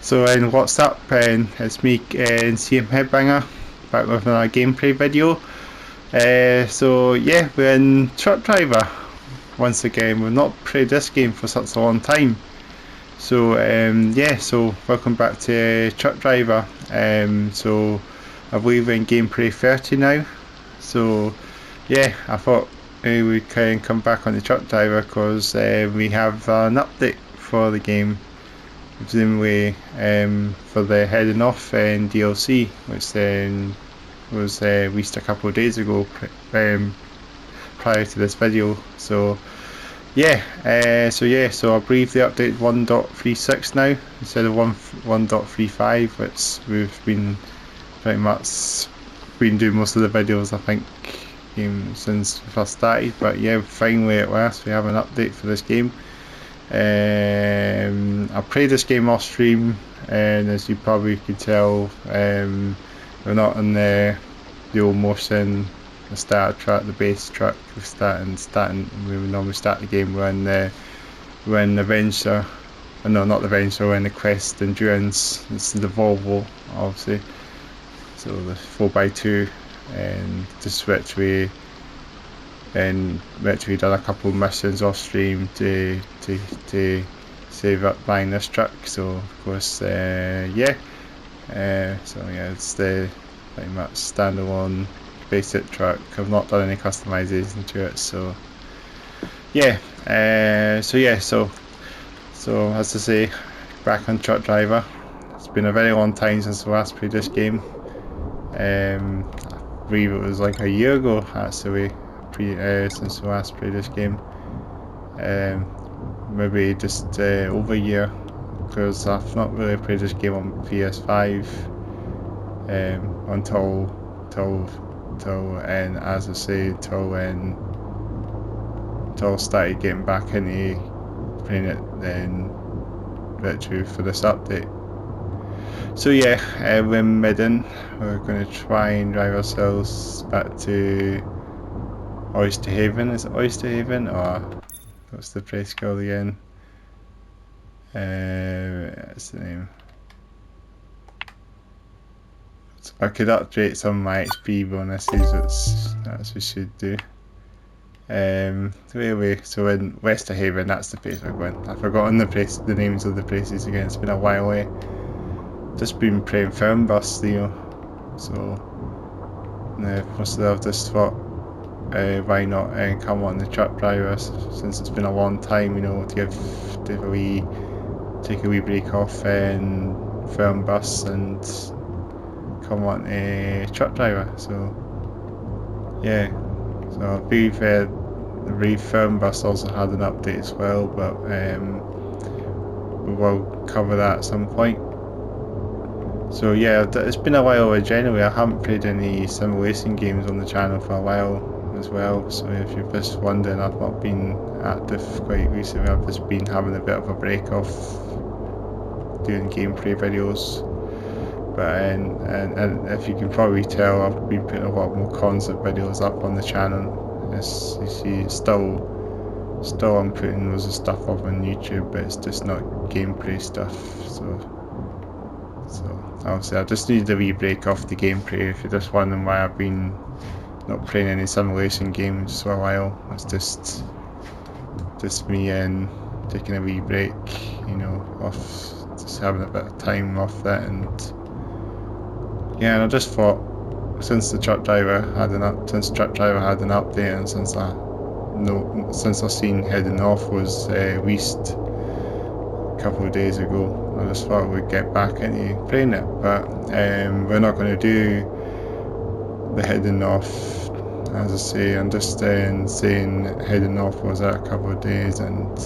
So what's up, and it's me, CM Headbanger, back with another gameplay video. So yeah, we're in Truck Driver once again. We've not played this game for such a long time. So yeah, so welcome back to Truck Driver. So I believe we're in gameplay 30 now. So yeah, I thought we can come back on the Truck Driver because we have an update for the game. Presumably for the heading off DLC, which was released a couple of days ago prior to this video. So yeah, so I believe the update 1.36 now instead of 1.35, which we've been pretty much doing most of the videos, I think, since we first started. But yeah, finally at last we have an update for this game. I played this game off stream, and as you probably could tell, we're not in the old motion, the starter truck, the base truck. We're starting. We would normally start the game. We're in the Venture. No, not the Venture. We're in the Quest Endurance. This is the Volvo, obviously. So the 4x2, and just literally done a couple of missions off stream to save up buying this truck. So of course, yeah. So yeah, it's the pretty much standalone basic truck. I've not done any customization to it. So yeah. So as I say, back on Truck Driver. It's been a very long time since I last played this game. I believe it was like a year ago actually. Since we last played this game, maybe just over a year, because I've not really played this game on PS5 and as I say, until I started getting back into playing it then literally for this update. So yeah, we're in Midden. We're going to try and drive ourselves back to Oyster Haven. Is it Oyster Haven, or what's the place called again? That's the name. So I could update some of my XP bonuses. That's what we should do. Anyway, so in Wester Haven, that's the place we're going. I've forgotten the names of the places again. It's been a while away. Just been playing Film Bus, so mostly I've just thought, why not come on the Truck Driver, since it's been a long time, to take a wee break off and Film Bus and come on a Truck Driver. So yeah, so I believe the Film Bus also had an update as well, but we will cover that at some point. So yeah, it's been a while generally. I haven't played any simulation games on the channel for a while as well, so if you're just wondering, I've not been active quite recently. I've just been having a bit of a break off doing gameplay videos, but and if you can probably tell, I've been putting a lot more concept videos up on the channel. As you see, still I'm putting loads of stuff up on YouTube, but it's just not gameplay stuff. So obviously I just needed a wee break off the gameplay. If you're just wondering why I've been not playing any simulation games for a while, it's just me and taking a wee break, off, just having a bit of time off that. And yeah, and I just thought, since Truck Driver had an update, and since I seen Heading Off was released a couple of days ago, I just thought we'd get back into playing it. But we're not going to do the Heading Off, as I say. I'm just saying Heading Off was out a couple of days and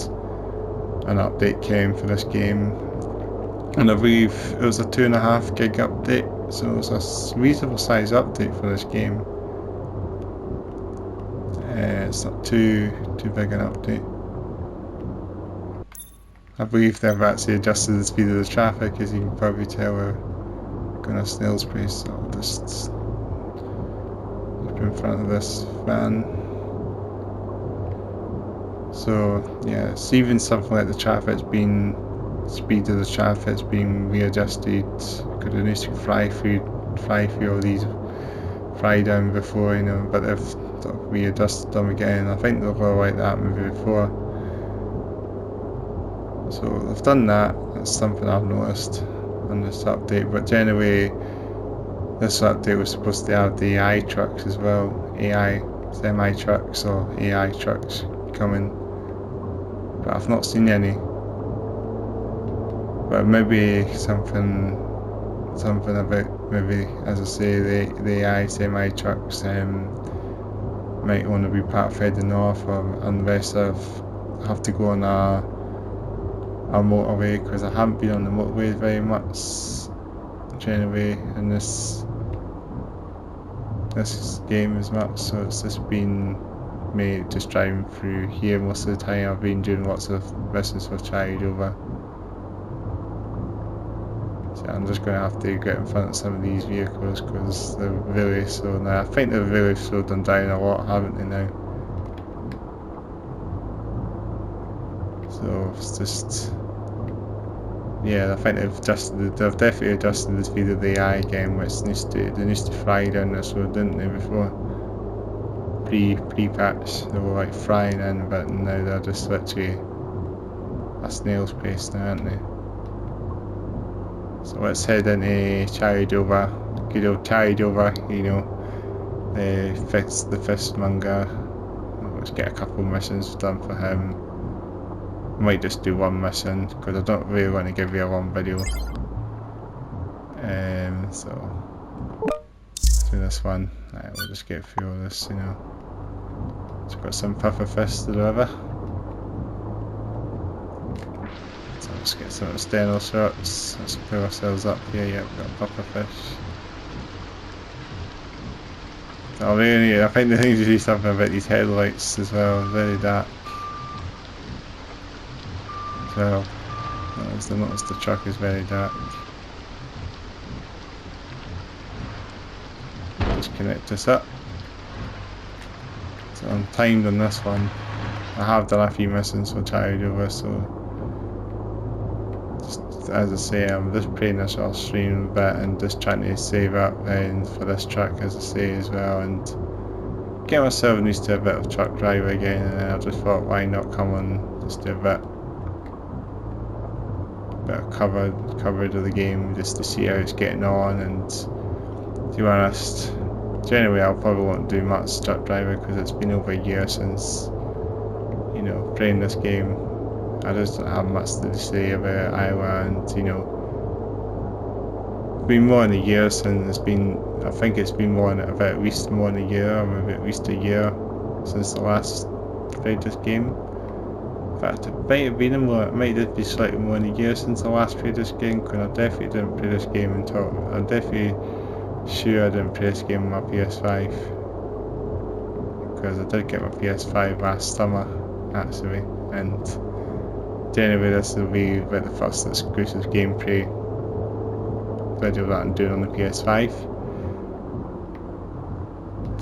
an update came for this game, and I believe it was a 2.5 gig update, so it was a reasonable size update for this game. It's not too big an update. I believe they've actually adjusted the speed of the traffic. As you can probably tell, we're going to snail's pace, so I'll just up in front of this van. So yeah, it's even something like the traffic's been speed of the traffic's been readjusted, because they used to fly through all these fly down before, you know, but they've sort of readjusted them again. I think they'll go like that maybe before. So they've done that. That's something I've noticed on this update. But generally, this update was supposed to have the AI trucks as well, AI semi trucks or AI trucks coming, but I've not seen any. But maybe something about, maybe, as I say, the AI semi trucks might want to be part further north, or unless I have to go on a motorway, because I haven't been on the motorway very much generally in this game as much, so it's just been me just driving through here most of the time. I've been doing lots of missions for Child Over. So I'm just going to have to get in front of some of these vehicles because they're really slow now. I think they've really slowed them down a lot, haven't they now? So it's just, yeah, I think they've definitely adjusted the speed of the AI again, which they used to fly down this road, didn't they, before? Pre-patch, they were like flying in, but now they're just literally a snail's pace now, aren't they? So let's head into Child Over, good old Child Over, you know, the fishmonger. Let's get a couple missions done for him. I might just do one mission because I don't really want to give you a long video. So let's do this one. Right, we'll just get through all this, you know. It's got some puffer fish to deliver. So let's get some external shots. Let's pull ourselves up here. Yeah, we've got a puffer fish. So really, I think they need to do something about these headlights as well. Very dark. Well, notice the truck is very dark. Just connect this up. So I'm timed on this one. I have done a few missions for Child Over, so just as I say, I'm just playing this off stream a bit and just trying to save up for this truck, as I say, as well, and get myself used to a bit of truck driver again. And then I just thought, why not come on just do a bit of coverage of the game just to see how it's getting on. And to be honest, generally I probably won't do much truck driver because it's been over a year since, you know, playing this game. I just don't have much to say about Iowa, and you know, it's been more than a year since it's been. I think it's been about at least more than a year, or maybe at least a year since the last played this game. In fact, it might have been more. It might just be slightly more than a year since I last played this game, because I definitely didn't play this game until. I'm definitely sure I didn't play this game on my PS5, because I did get my PS5 last summer actually, and generally this will be about the first exclusive gameplay video that I'm doing on the PS5.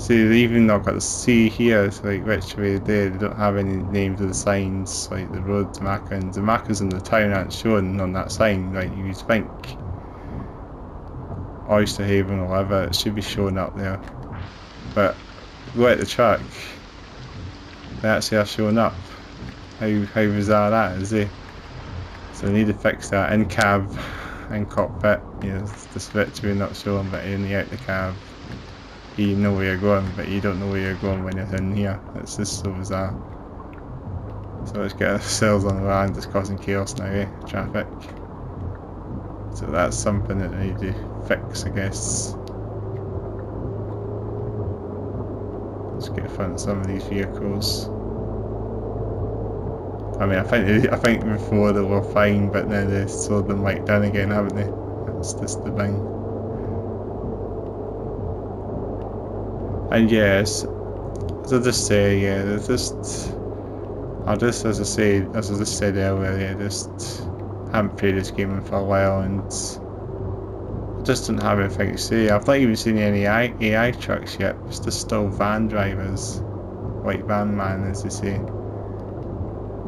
See, they even not got the C here, it's like literally they don't have any names of the signs, like the road markings. The markers in the town aren't shown on that sign, like you'd think Oyster Haven or whatever, it should be shown up there. But go at the truck, they actually are showing up. How bizarre that is, eh? So we need to fix that. In cab, in cockpit, you know, it's literally not showing, but in the out the cab, you know where you're going, but you don't know where you're going when you're in here. It's just so bizarre. So let's get ourselves on the land. It's causing chaos now, eh? Traffic. So that's something that I need to fix, I guess. Let's get in front of some of these vehicles. I mean, I think before they were fine, but now they slowed them right down again, haven't they? That's just the thing. And yes, as I just say, yeah, there's just, as I just said earlier, yeah, just haven't played this game for a while, and I just don't have anything to say. I've not even seen any AI trucks yet. It's just still van drivers, white van man, as they say,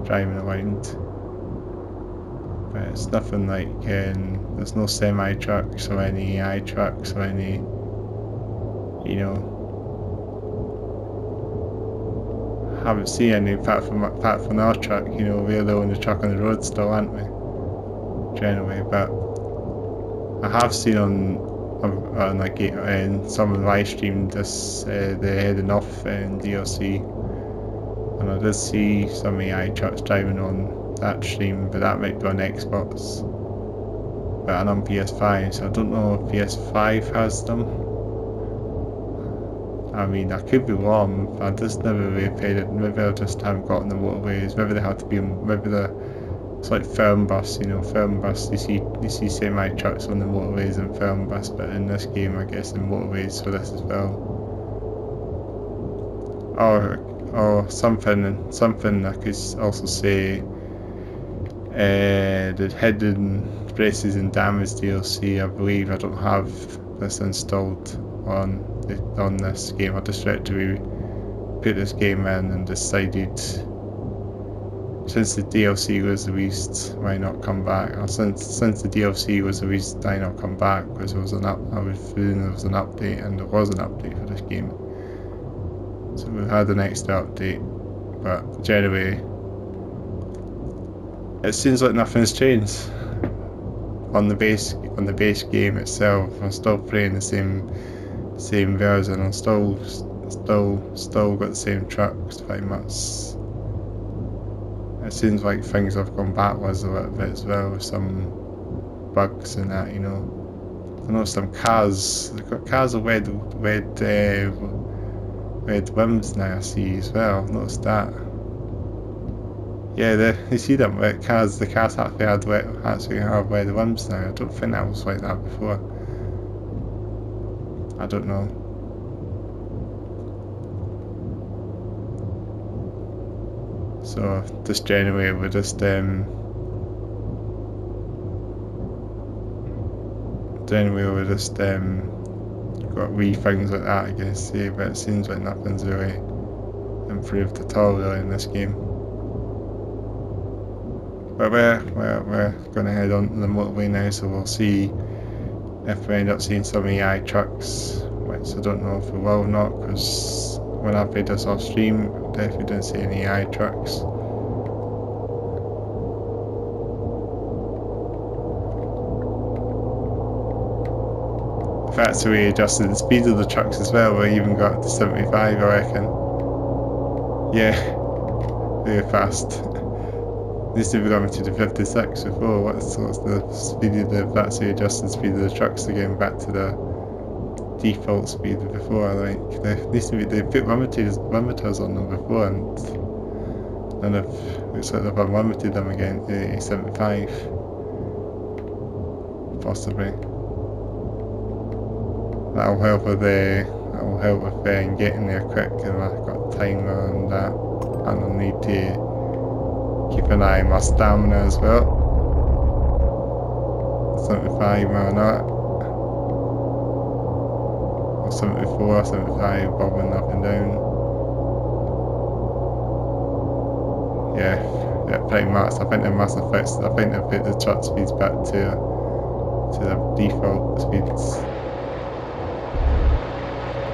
driving around. but it's nothing like, there's no semi trucks or any AI trucks or any, you know, haven't seen any apart from our truck. You know, we're the only truck on the road still, aren't we? Generally, but I have seen on like some of the live stream this the heading off DLC, and I did see some AI trucks driving on that stream, but that might be on Xbox, but I'm on PS5, so I don't know if PS5 has them. I mean, I could be wrong. I just never really paid it. Maybe I just haven't gotten the motorways. Maybe they have to be. Maybe it's like firm bus. You know, firm bus. You see semi trucks on the motorways and firm bus, but in this game, I guess the motorways for this as well. Or something I could also say. The hidden braces and damage DLC. I believe I don't have this installed on this game. I just tried to put this game in and decided, since the DLC was released, why not come back? Or since the DLC was released, why not come back? Because there was I was feeling there was an update, and there was an update for this game. So we had an extra update, but generally, it seems like nothing's changed on the base game itself. I'm still playing the same version. I'm still got the same trucks pretty much. It seems like things have gone backwards a little bit as well, with some bugs and that, you know. I know some cars. They've got cars with red rims now, I see as well. I've noticed that. Yeah, you see them red cars. The cars actually have red rims now. I don't think that was like that before. I don't know. So this January we're just got wee things like that, I guess. Yeah, but it seems like nothing's really improved at all really in this game. But we're gonna head on to the motorway now, so we'll see if we end up seeing some AI trucks, which I don't know if we will or not, because when I played this off stream, I definitely didn't see any AI trucks. In fact, so we adjusted the speed of the trucks as well. We even got to 75, I reckon. Yeah, very fast. Used to be going to the 56 before. What's the speed of that's the adjusted speed of the trucks again, back to the default speed before. Like they put limiters on them before, and it's like they've unlimited them again to 75, possibly. That'll help with getting there quick, and I've got timer and that, and I'll need to keep an eye on my stamina as well. 75 or not. Or 74, 75, bobbing up and down. Yeah, pretty much. I think they must have fixed it. I think they've put the truck speeds back to the default speeds.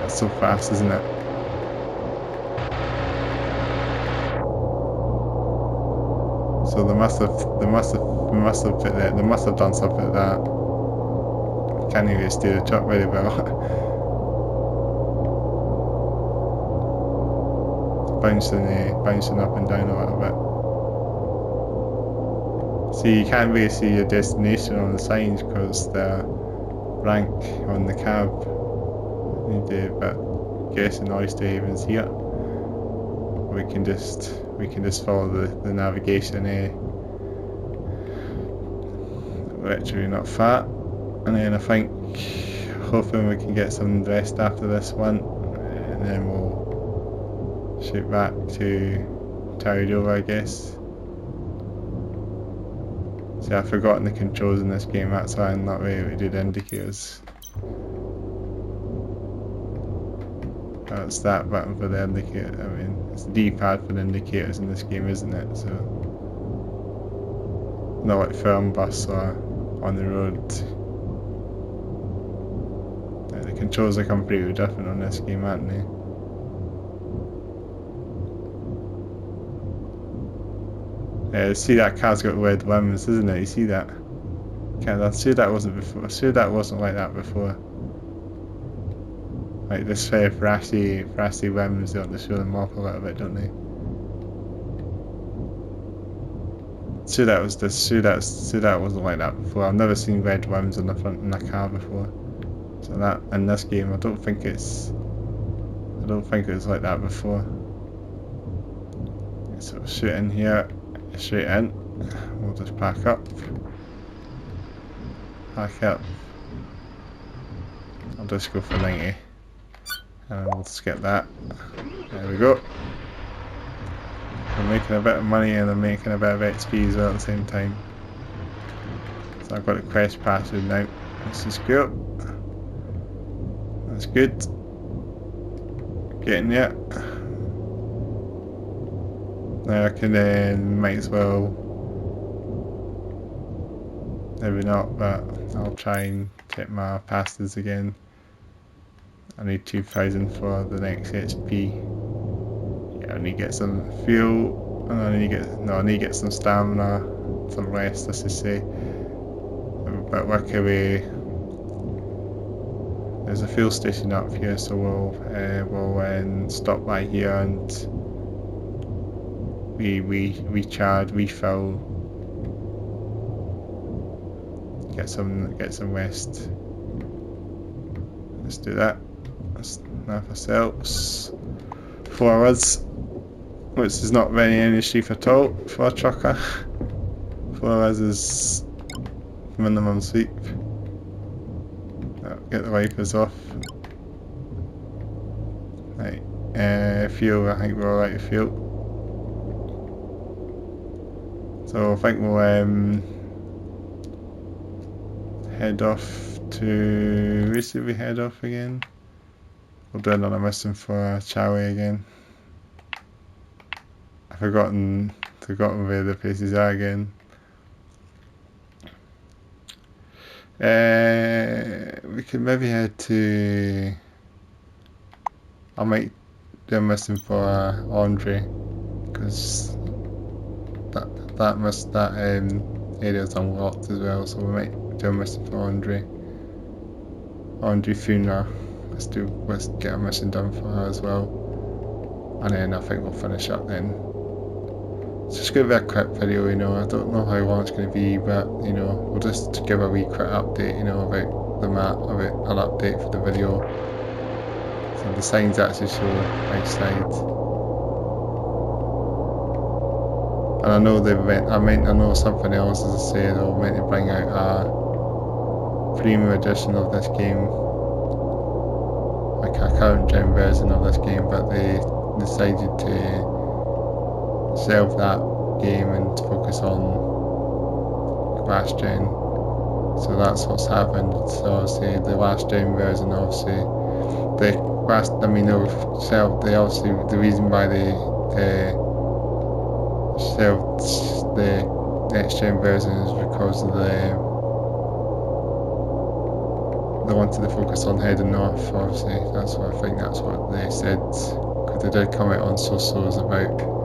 That's so fast, isn't it? So they must have done something like that. Can't even steer the truck very well. bouncing up and down a little bit. See, you can't really see your destination on the signs because the rank on the cab. You need a bit guess the noise to even see it. We can just follow the navigation literally not far, and then I think hoping we can get some rest after this one, and then we'll shoot back to Tower, I guess. See, I've forgotten the controls in this game, that's why I'm not really able to do the indicators. That's that button for the indicator. I mean, it's the D-pad for the indicators in this game, isn't it? So not like film bus or on the road. The controls are completely different on this game, aren't they? See, that car's got red rims, isn't it? You see that? I'm sure that wasn't before. I'm sure that wasn't like that before. Like this thrashy rims, they want to show them off a little bit, don't they? Sure that wasn't like that before. I've never seen red rims on the front in a car before. So that in this game, I don't think it was like that before. So shoot in here, straight in. We'll just pack up. Pack up. I'll just go for 90. And we'll just get that. There we go. We're making a bit of money and I'm making a bit of XP as well at the same time. So I've got the quest password now. Let's just go. That's good. Getting there. Now I can might as well. Maybe not, but I'll try and check my passes again. I need 2,000 for the next HP. Yeah, I need to get some fuel, and I need to get some stamina, some rest, let's just say. But work away. There's a fuel station up here, so we'll stop by here and we recharge, refill, get some rest. Let's do that. Let's have ourselves 4 hours, which is not very energy at all for a trucker. 4 hours is minimum sleep. Get the wipers off. Right, fuel, I think we're alright with fuel. So I think we'll head off to, where should we head off again? We'll do another mission for Chawi again. I've forgotten where the places are again. We could maybe head to. I might do a mission for Andre, because that area's unlocked as well. So we might do a mission for Andre Funa. Let's get a mission done for her as well, and then I think we'll finish up then. It's just going to be a quick video, I don't know how long it's going to be, but we'll just give a wee quick update, about the map, about an update for the video. So the signs actually show outside. And I know I know something else, as I said, they were meant to bring out a premium edition of this game, like a current gen version of this game, but they decided to shelve that game and focus on last gen. So that's what's happened. So obviously the last gen version, obviously the reason why they shelved the next gen version is because of they wanted to focus on heading north. Obviously that's what they said, because they did come out on socials about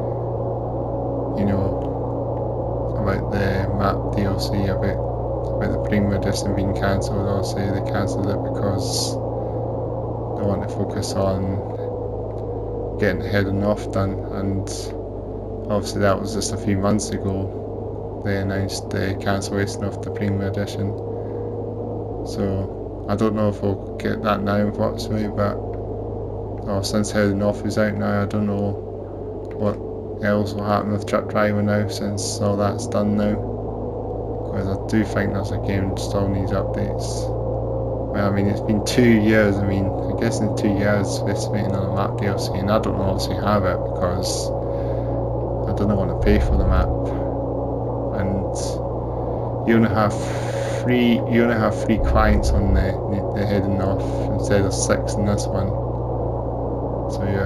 about the map DLC, about the premium edition being cancelled. Obviously they cancelled it because they want to focus on getting heading north done, and obviously that was just a few months ago they announced the cancellation of the premium edition. So I don't know if we'll get that now, unfortunately, but since heading north is out now, I don't know what else will happen with Truck Driver now, since all that's done now, because I do think that's a game that still needs updates. Well, I mean, it's been 2 years. I guess in 2 years it's been another map DLC, and I don't obviously have it because I don't want to pay for the map, and you only have 3 clients on the heading north instead of 6 in this one. So you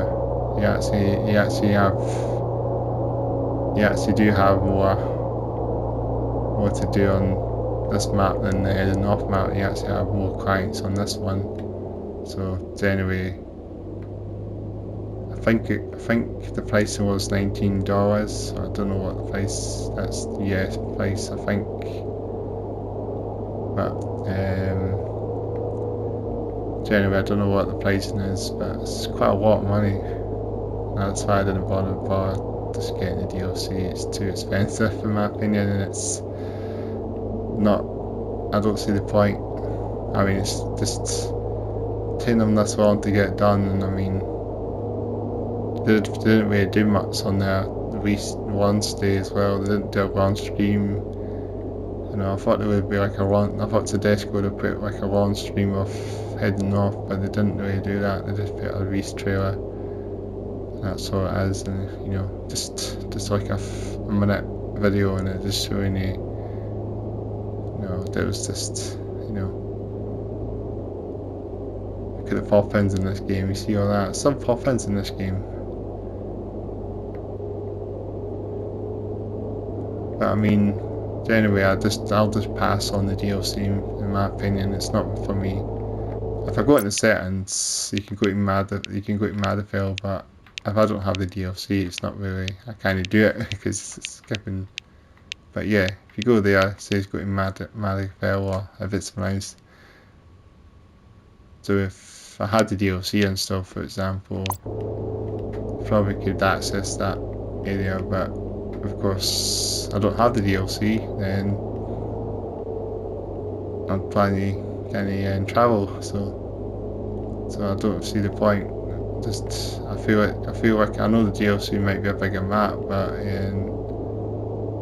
actually do have more what to do on this map than the North map. You actually have more clients on this one. So anyway, I think the price was $19. I don't know what the price. That's the US price, I think. But anyway, I don't know what the pricing is, but it's quite a lot of money. That's why I didn't bother just getting the DLC. It's too expensive in my opinion, and it's not. I don't see the point. I mean, it's just taking them this long to get done, and I mean, they didn't really do much on their launch day as well. They didn't do a launch stream. You know, I thought there would be like a launch. I thought soedesco would have put like a launch stream of heading north, but they didn't really do that. They just put a race trailer. And that's all it is, and you know, just like a minute video, and it just showing you. You know, there was just, you know, look at the pop-ins in this game. You see all that? Some pop-ins in this game. But I mean, anyway, I'll just pass on the DLC. In my opinion, it's not for me. If I go into settings, you can go to Madafell, but if I don't have the DLC, it's not really. I kind of do it because it's skipping. But yeah, if you go there, it says go to Madafell, or if it's nice. So if I had the DLC and stuff, for example, probably could access that area, but of course I don't have the DLC, then I'm planning to travel, so I don't see the point. Just I feel like I know the DLC might be a bigger map, but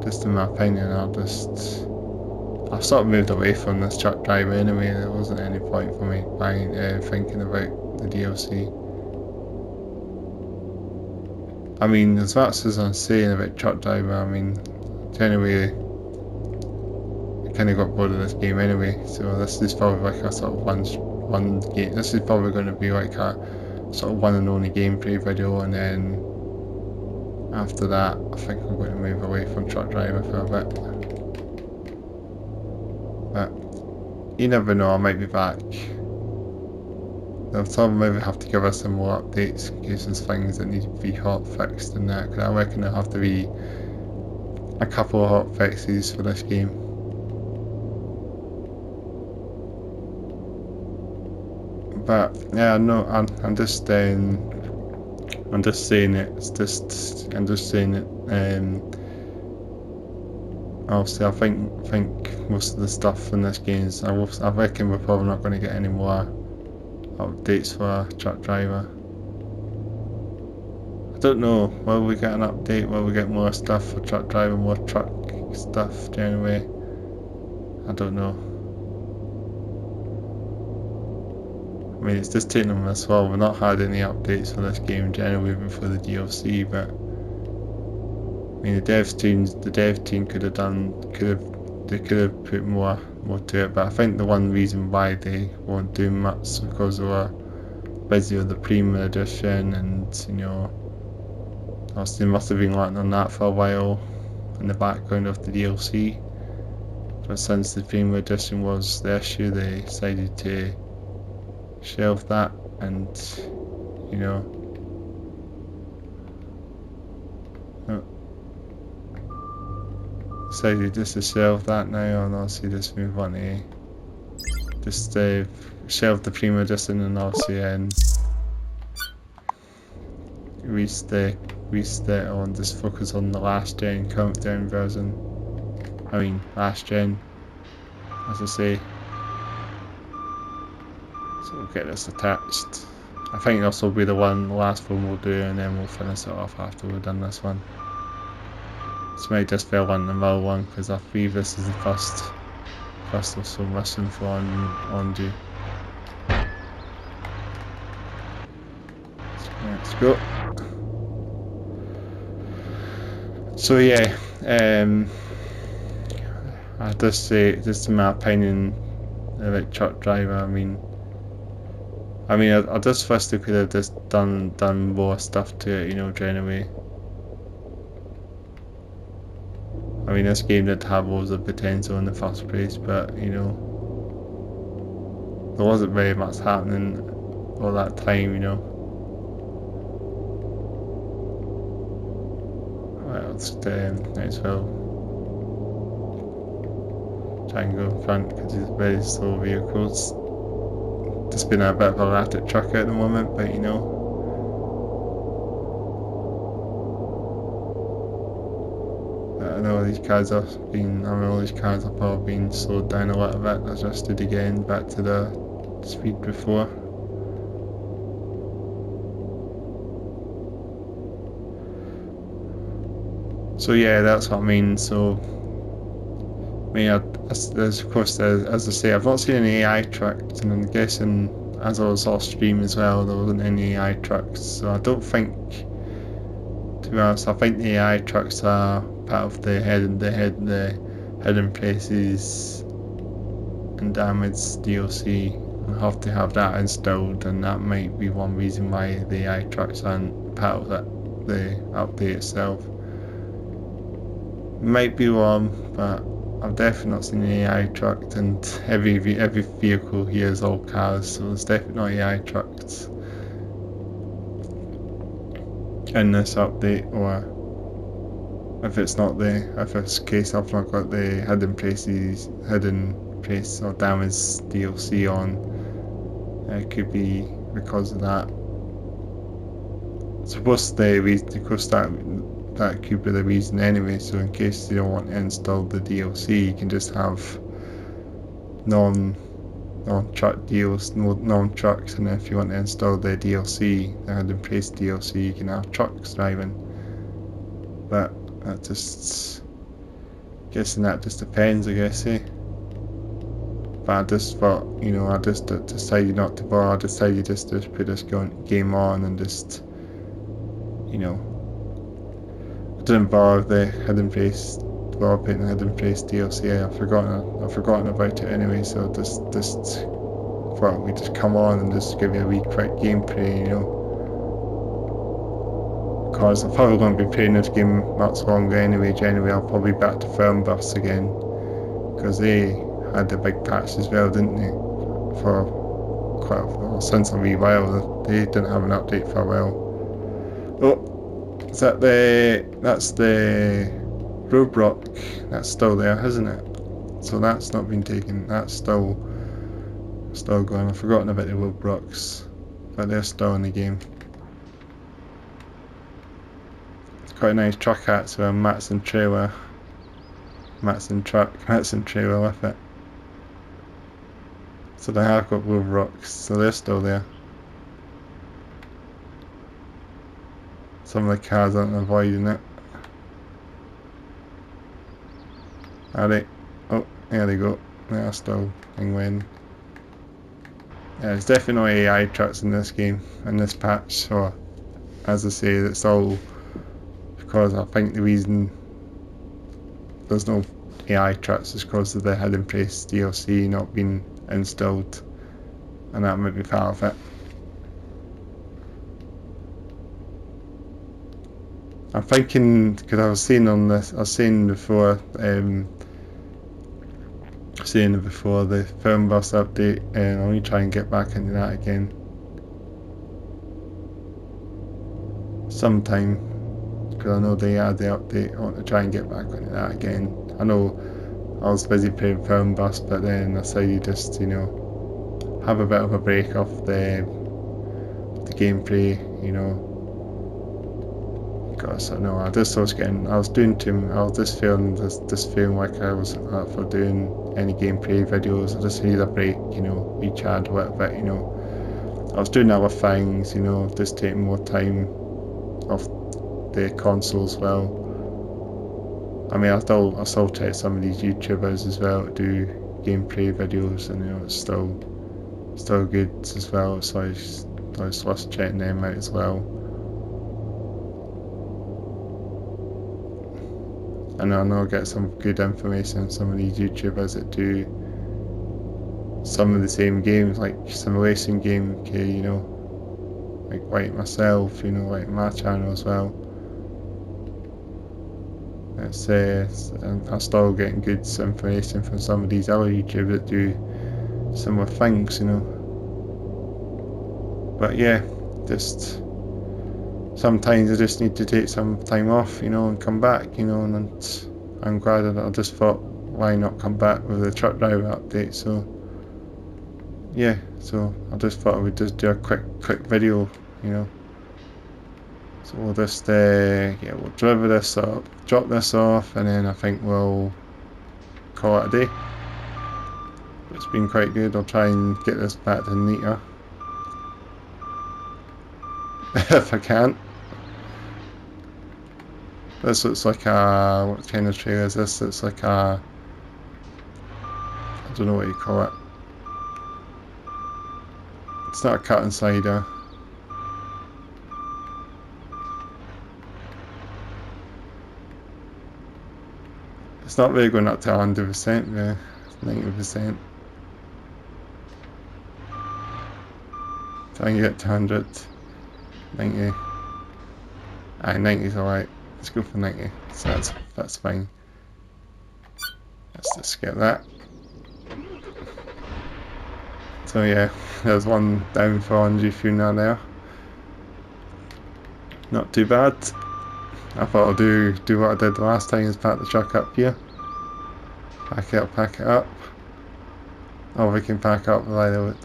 just in my opinion, I've sort of moved away from this truck driver anyway. There wasn't any point for me thinking about the DLC. I mean, as much as I'm saying about truck driver, I mean, anyway, I kind of got bored of this game anyway. So this is probably like a sort of one game. This is probably going to be like a sort of one and only gameplay video, and then after that, I think I'm going to move away from truck driver for a bit. But you never know, I might be back. They'll probably maybe have to give us some more updates in case there's things that need to be hot fixed and that, because I reckon there'll have to be a couple of hot fixes for this game. But yeah, no, I'm just saying it. I'm just saying it. Obviously, I think most of the stuff in this game is. I reckon we're probably not going to get any more updates for truck driver. I don't know. Will we get an update? Will we get more stuff for truck driver? More truck stuff generally? I don't know. I mean, it's just taking them this well. We've not had any updates for this game generally, even for the DLC. But I mean, the dev team could have put more to it. But I think the one reason why they won't do much is because they were busy with the Premium Edition, and you know, obviously they must have been working on that for a while in the background of the DLC. But since the Premium Edition was the issue, they decided to shelve that, and you know, decided just to shelve that now, and obviously just move on to just shelve the Premium Edition, and obviously reset on, just focus on the last gen countdown version. I mean last gen, as I say. So we'll get this attached. I think this will be the last one we'll do, and then we'll finish it off after we've done this one. This might just fell on the middle one, because I believe this is the first of some mission for Undo. Let's go. So yeah, I just say, just in my opinion about truck driver, I mean I just wish they could have just done more stuff to it, you know, generally. I mean, this game did have loads of potential in the first place, but you know, there wasn't very much happening all that time, you know. Right, let's might as well try and go in front because it's very slow vehicles. Just been a bit of a erratic truck at the moment, but you know. I know these cars have probably been slowed down a little bit, adjusted again back to the speed before. So yeah, that's what I mean. So I mean, there's of course, as I say, I've not seen any AI trucks, and I'm guessing as I was off stream as well, there wasn't any AI trucks. So I don't think, to be honest, I think the AI trucks are part of the hidden places and damage DLC. I have to have that installed, and that might be one reason why the AI trucks aren't part of the update itself. Might be wrong, but I've definitely not seen an AI truck, and every vehicle here is all cars, so there's definitely not AI trucks in this update. Or if it's not if it's the case I've not got the hidden place or damage DLC on, it could be because of that. Supposed to because that could be the reason anyway. So in case you don't want to install the DLC, you can just have non-trucks, and if you want to install the DLC, the hidden place DLC, you can have trucks driving. But that just guessing that just depends, I guess, eh? But I just thought, you know, I just decided not to bother. I decided just to put this game on and just, you know, I didn't bother the hidden place, putting the hidden place DLC. I've forgotten about it anyway. So just thought we just come on and just give you a wee quick gameplay, you know. Because I'm probably going to be playing this game much longer anyway. Generally, I'll probably be back to Firmbus again, because they had the big patch as well, didn't they? For since a wee while, they didn't have an update for a while. Oh, that's the roadblock. That's still there, isn't it? So that's not been taken. That's still going. I've forgotten about the roadblocks, but they're still in the game. Quite a nice truck hats with a mats and trailer with it. So they have got roadblocks, so they're still there. Some of the cars aren't avoiding it. Are they? Oh, there they go. They are still win. Yeah, there's definitely no AI trucks in this game, in this patch. So, as I say, that's all because I think the reason there's no AI trucks is because of the hidden place DLC not being installed, and that might be part of it. I'm thinking, because I was saying before the Firmbus update, and I want to try and get back into that again sometime, because I know they had the update. I want to try and get back into that again. I know I was busy playing Firmbus, but then I decided just, you know, have a bit of a break off the gameplay, you know. Because I know I was just feeling like I was up for doing any gameplay videos. I just need a break, you know, recharge a little bit, you know. I was doing other things, you know, just taking more time off the console as well. I mean, I still check some of these YouTubers as well to do gameplay videos, and you know, it's still good as well. So I was worth checking them out as well. And I know I get some good information on some of these YouTubers that do some of the same games, like simulation game, okay, you know, like myself, you know, like my channel as well. I'm still getting good information from some of these other YouTubers that do similar things, you know. But yeah, just sometimes I just need to take some time off, you know, and come back, you know, and I'm glad that I just thought, why not come back with the truck driver update? So yeah, so I just thought I would just do a quick video, you know. So we'll just yeah, we'll deliver this up, drop this off, and then I think we'll call it a day. It's been quite good. I'll try and get this back to neater if I can. This looks like a, what kind of trailer is this? It's like a, I don't know what you call it. It's not a cut and slider. It's not really going up to 100%, yeah, 90%. Try and get to 100, 90. 90 is alright. Let's go for 90. So that's fine. Let's just get that. So yeah, there's one down for refueling there. Not too bad. I thought I'll do what I did the last time, is pack the truck up here. Pack it up. Oh, we can pack up by the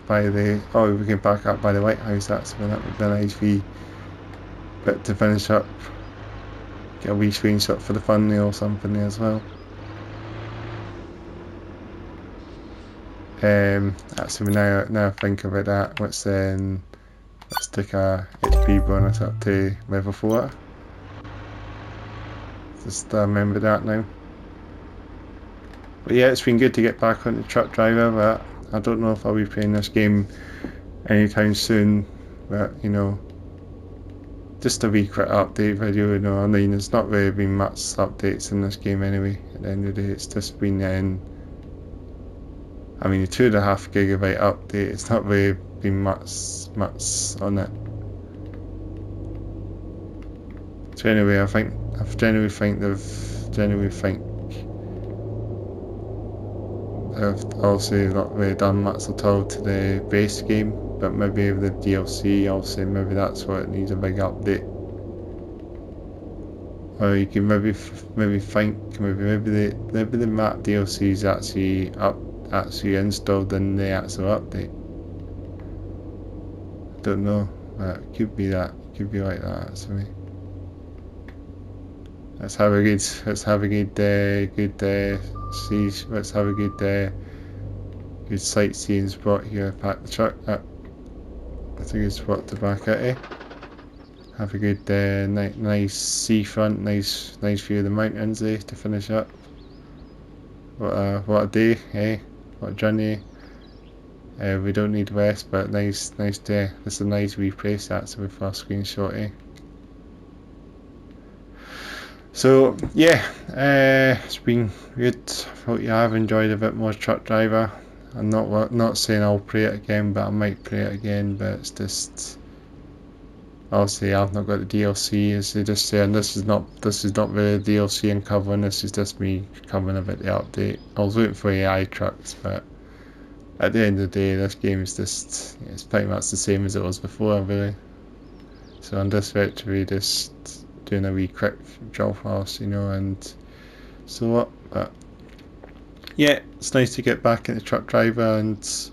we can pack up by the White House. That would be a nice wee bit to finish up. Get a wee screenshot for the thumbnail or something as well. Actually, now I think about that, let's stick a HP bonus up to level 4. Just remember that now. But yeah, it's been good to get back on the truck driver, but I don't know if I'll be playing this game anytime soon. But you know, just a wee quick update video, you know. I mean, there's not really been much updates in this game anyway. At the end of the day, it's just been I mean, a 2.5 gigabyte update. It's not really been much on it. So anyway, I genuinely think they've obviously not really done much at all to the base game, but maybe with the DLC, obviously maybe that's what it needs, a big update. Or you can maybe think maybe the map DLC is actually installed in the actual update. I don't know, but it could be that. It could be like that actually. Let's have a good sightseeing spot here. Park the truck up. That's a good spot to back at, eh? Have a good nice seafront, nice view of the mountains, eh, to finish up. What a day, eh? What a journey. We don't need rest, but nice day. This is a nice wee place actually for a screenshot, eh? So yeah, it's been good. Hope you have enjoyed a bit more Truck Driver. I'm not saying I'll play it again, but I might play it again. But it's just, obviously I've not got the DLC, as they just saying. This is not really DLC I'm covering. This is just me covering a bit the update. I was looking for AI trucks, but at the end of the day, this game is just, it's pretty much the same as it was before, really. So I'm just virtually just doing a wee quick drop off, you know, and so what. But yeah, it's nice to get back into Truck Driver, and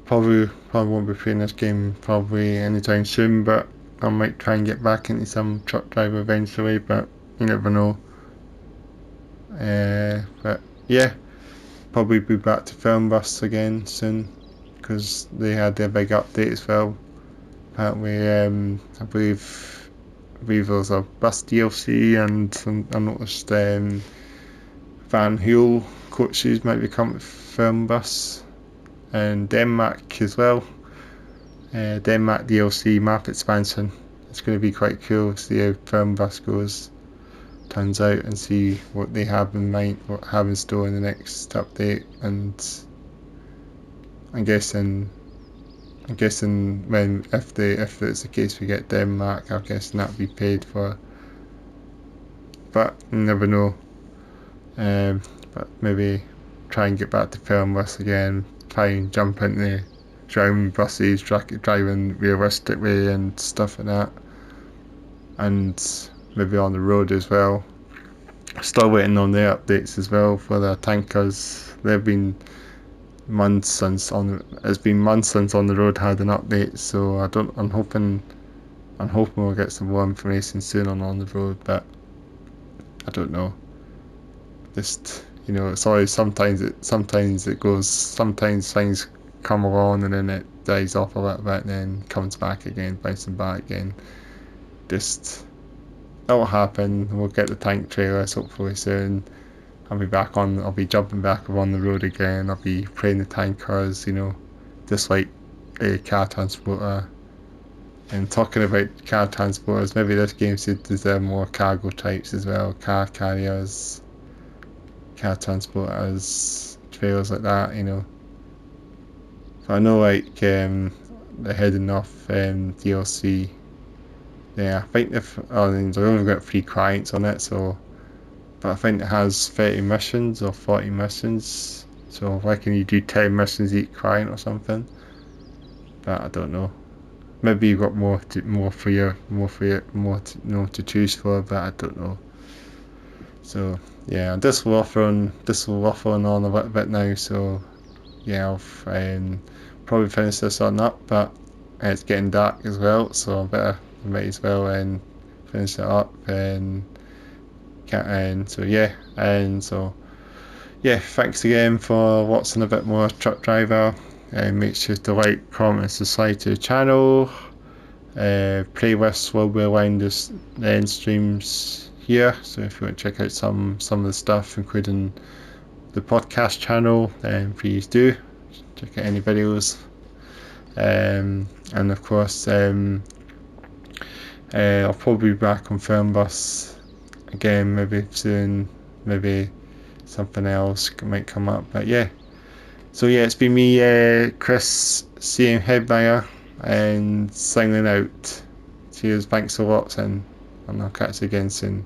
probably won't be playing this game probably anytime soon, but I might try and get back into some Truck Driver eventually, but you never know. But yeah, probably be back to Film Bus again soon, because they had their big update as well. Apparently, I believe there was a bus DLC, and I noticed Van Hool coaches might be coming to Film Bus, and Denmark as well. Denmark DLC map expansion. It's going to be quite cool to see how Film Bus goes, turns out, and see what they have in mind, what have in store in the next update. And I'm guessing if it's the case we get Denmark, I'm guessing that'll be paid for but you never know. But maybe try and get back to film this again, try and jump into driving buses, driving realistically and stuff like that, and maybe on the road as well. Still waiting on their updates as well for the tankers. They've been months since it's been months since On the Road had an update, so I'm hoping we'll get some more information soon on the road, but I don't know. Just, it's always sometimes things come along and then it dies off a little bit and then comes back again, bouncing back again. Just, that'll happen. We'll get the tank trailers hopefully soon. I'll be jumping back on the road again. I'll be playing the tankers, just like a car transporter. And talking about car transporters, maybe this game should deserve more cargo types as well. Car carriers, car transporters, trailers like that, So I know they're heading off DLC. Yeah, I think they've only got 3 clients on it, but I think it has 30 missions or 40 missions. So why can you do 10 missions each client or something? But I don't know. Maybe you've got more to choose for, but I don't know. So yeah, this will waffle on a little bit now. So yeah, I'll probably finish this on up, but it's getting dark as well, so I might as well finish it up thanks again for watching a bit more Truck Driver, and make sure to like, comment and subscribe to the channel. Playlists will be aligned the end streams here, so if you want to check out some of the stuff including the podcast channel, then please do check out any videos, and of course I'll probably be back on Film Bus again maybe soon, maybe something else might come up, but yeah. So yeah, it's been me, Chris, CM Headbanger, and signing out. Cheers, thanks for watching, and I'll catch you again soon.